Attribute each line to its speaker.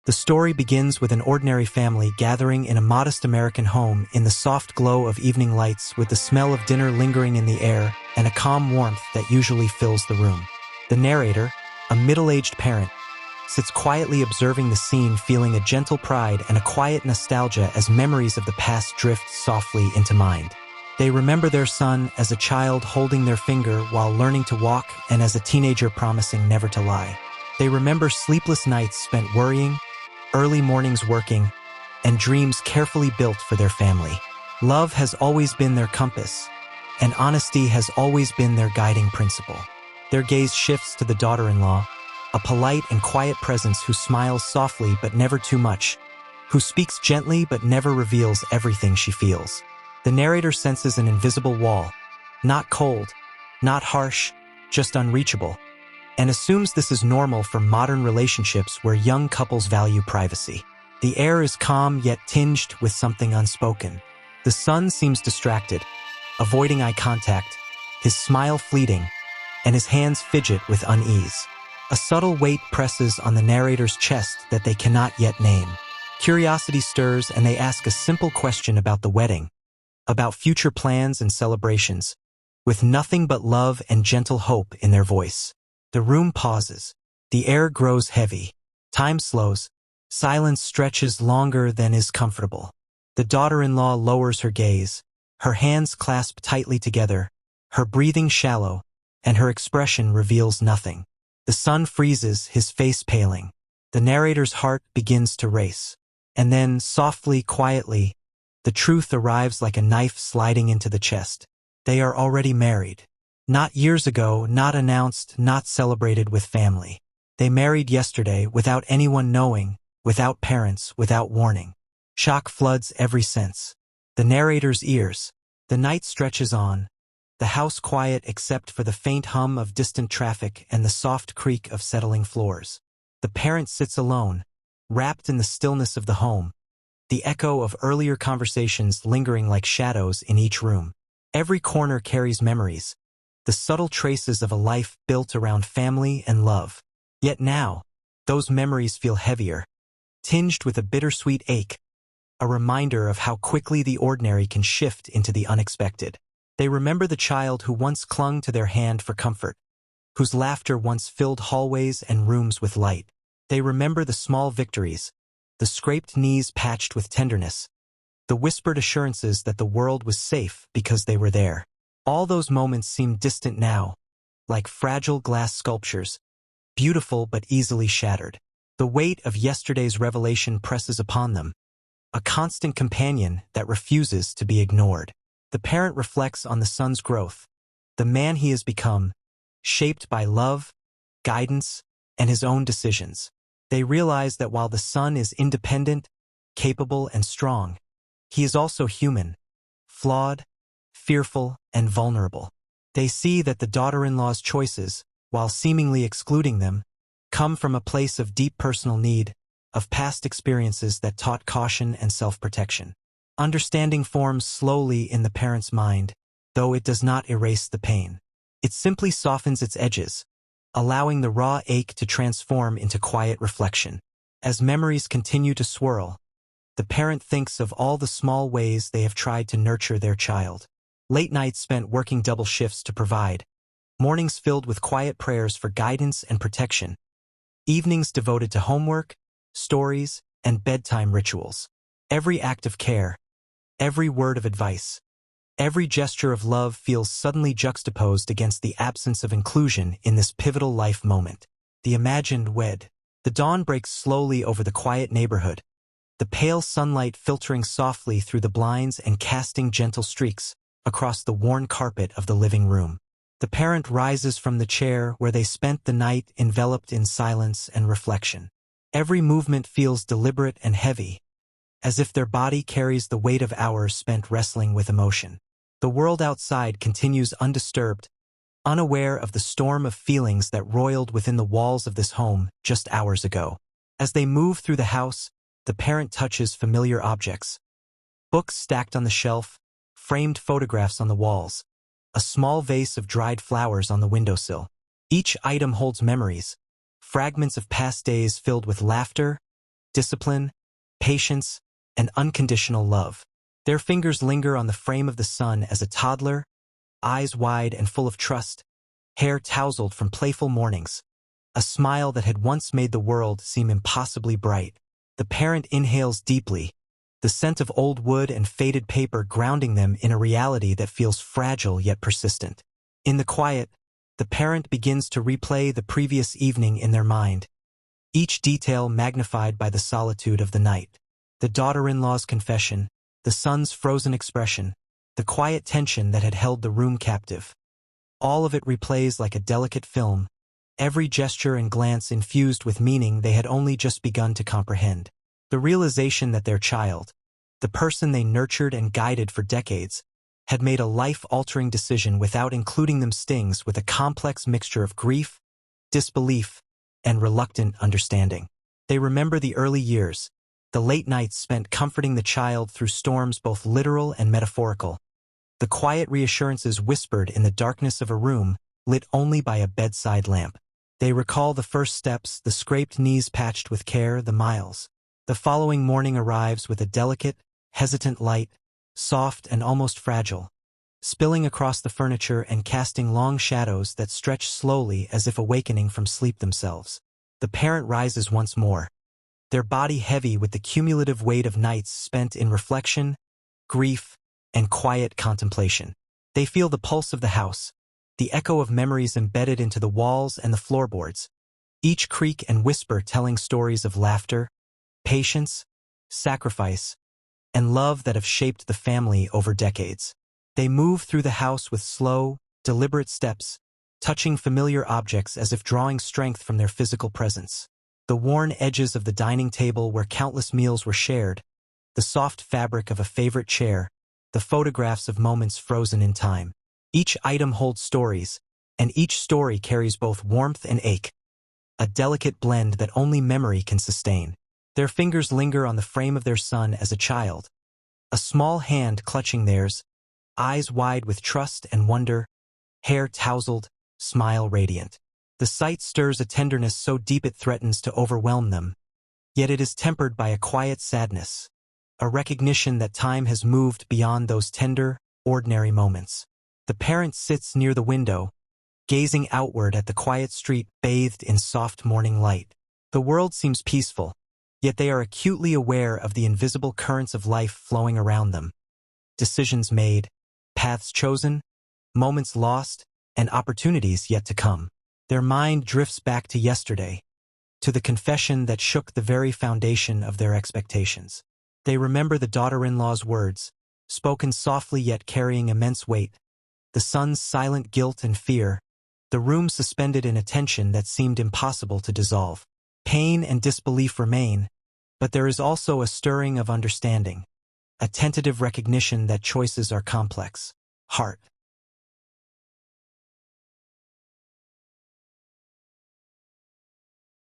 Speaker 1: The story begins with an ordinary family gathering in a modest American home in the soft glow of evening lights, with the smell of dinner lingering in the air and a calm warmth that usually fills the room. The narrator, a middle-aged parent, sits quietly observing the scene, feeling a gentle pride and a quiet nostalgia as memories of the past drift softly into mind. They remember their son as a child holding their finger while learning to walk, and as a teenager promising never to lie. They remember sleepless nights spent worrying, early mornings working, and dreams carefully built for their family. Love has always been their compass, and honesty has always been their guiding principle. Their gaze shifts to the daughter-in-law, a polite and quiet presence who smiles softly but never too much, who speaks gently but never reveals everything she feels. The narrator senses an invisible wall, not cold, not harsh, just unreachable, and assumes this is normal for modern relationships where young couples value privacy. The air is calm yet tinged with something unspoken. The son seems distracted, avoiding eye contact, his smile fleeting, and his hands fidget with unease. A subtle weight presses on the narrator's chest that they cannot yet name. Curiosity stirs, and they ask a simple question about the wedding, about future plans and celebrations, with nothing but love and gentle hope in their voice. The room pauses. The air grows heavy. Time slows. Silence stretches longer than is comfortable. The daughter-in-law lowers her gaze, her hands clasp tightly together, her breathing shallow, and her expression reveals nothing. The son freezes, his face paling. The narrator's heart begins to race. And then, softly, quietly, the truth arrives like a knife sliding into the chest. They are already married. Not years ago, not announced, not celebrated with family. They married yesterday, without anyone knowing, without parents, without warning. Shock floods every sense. The narrator's ears. The night stretches on. The house quiet except for the faint hum of distant traffic and the soft creak of settling floors. The parent sits alone, wrapped in the stillness of the home, the echo of earlier conversations lingering like shadows in each room. Every corner carries memories, the subtle traces of a life built around family and love. Yet now, those memories feel heavier, tinged with a bittersweet ache, a reminder of how quickly the ordinary can shift into the unexpected. They remember the child who once clung to their hand for comfort, whose laughter once filled hallways and rooms with light. They remember the small victories, the scraped knees patched with tenderness, the whispered assurances that the world was safe because they were there. All those moments seem distant now, like fragile glass sculptures, beautiful but easily shattered. The weight of yesterday's revelation presses upon them, a constant companion that refuses to be ignored. The parent reflects on the son's growth, the man he has become, shaped by love, guidance, and his own decisions. They realize that while the son is independent, capable, and strong, he is also human, flawed, fearful, and vulnerable. They see that the daughter-in-law's choices, while seemingly excluding them, come from a place of deep personal need, of past experiences that taught caution and self-protection. Understanding forms slowly in the parent's mind, though it does not erase the pain. It simply softens its edges, allowing the raw ache to transform into quiet reflection. As memories continue to swirl, the parent thinks of all the small ways they have tried to nurture their child. Late nights spent working double shifts to provide, mornings filled with quiet prayers for guidance and protection, evenings devoted to homework, stories, and bedtime rituals. Every act of care, every word of advice, every gesture of love feels suddenly juxtaposed against the absence of inclusion in this pivotal life moment. The imagined wed. The dawn breaks slowly over the quiet neighborhood, the pale sunlight filtering softly through the blinds and casting gentle streaks across the worn carpet of the living room. The parent rises from the chair where they spent the night, enveloped in silence and reflection. Every movement feels deliberate and heavy, as if their body carries the weight of hours spent wrestling with emotion. The world outside continues undisturbed, unaware of the storm of feelings that roiled within the walls of this home just hours ago. As they move through the house, the parent touches familiar objects. Books stacked on the shelf, framed photographs on the walls, a small vase of dried flowers on the windowsill. Each item holds memories, fragments of past days filled with laughter, discipline, patience, and unconditional love. Their fingers linger on the frame of the son as a toddler, eyes wide and full of trust, hair tousled from playful mornings, a smile that had once made the world seem impossibly bright. The parent inhales deeply, the scent of old wood and faded paper grounding them in a reality that feels fragile yet persistent. In the quiet, the parent begins to replay the previous evening in their mind, each detail magnified by the solitude of the night. The daughter-in-law's confession, the son's frozen expression, the quiet tension that had held the room captive. All of it replays like a delicate film, every gesture and glance infused with meaning they had only just begun to comprehend. The realization that their child, the person they nurtured and guided for decades, had made a life-altering decision without including them stings with a complex mixture of grief, disbelief, and reluctant understanding. They remember the early years, the late nights spent comforting the child through storms both literal and metaphorical, the quiet reassurances whispered in the darkness of a room lit only by a bedside lamp. They recall the first steps, the scraped knees patched with care, the miles. The following morning arrives with a delicate, hesitant light, soft and almost fragile, spilling across the furniture and casting long shadows that stretch slowly as if awakening from sleep themselves. The parent rises once more, their body heavy with the cumulative weight of nights spent in reflection, grief, and quiet contemplation. They feel the pulse of the house, the echo of memories embedded into the walls and the floorboards, each creak and whisper telling stories of laughter, patience, sacrifice, and love that have shaped the family over decades. They move through the house with slow, deliberate steps, touching familiar objects as if drawing strength from their physical presence. The worn edges of the dining table where countless meals were shared, the soft fabric of a favorite chair, the photographs of moments frozen in time. Each item holds stories, and each story carries both warmth and ache, a delicate blend that only memory can sustain. Their fingers linger on the frame of their son as a child, a small hand clutching theirs, eyes wide with trust and wonder, hair tousled, smile radiant. The sight stirs a tenderness so deep it threatens to overwhelm them, yet it is tempered by a quiet sadness, a recognition that time has moved beyond those tender, ordinary moments. The parent sits near the window, gazing outward at the quiet street bathed in soft morning light. The world seems peaceful, yet they are acutely aware of the invisible currents of life flowing around them. Decisions made, paths chosen, moments lost, and opportunities yet to come. Their mind drifts back to yesterday, to the confession that shook the very foundation of their expectations. They remember the daughter-in-law's words, spoken softly yet carrying immense weight, the son's silent guilt and fear, the room suspended in a tension that seemed impossible to dissolve. Pain and disbelief remain, but there is also a stirring of understanding, a tentative recognition that choices are complex. Heart.